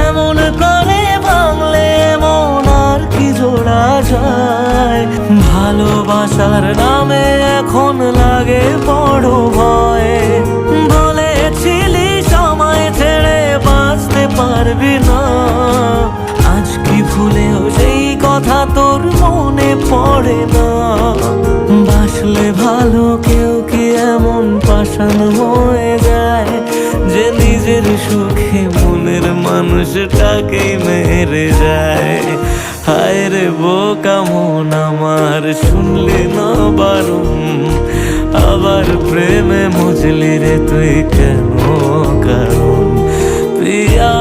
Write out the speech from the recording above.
এমন করে ভাঙলে মন আর কি জোড়া যায়। ভালোবাসার নামে এখন লাগে বড় ভয়। বলেছিলি সময় ছেড়ে বাঁচতে পারবি না, আজ কি ভুলেও সেই কথা তোর মনে পড়ে না? বাসলে ভালো কেউ কি এমন পাষাণ হয়ে যায় যে নিজের সুখে মনের মানুষটাকেই মেরে যায়? হায় রে বোকা মন আমার, শুনলি না বারণ, আবার প্রেমে মজলি রে তুই কেন কারণ? প্রিয়া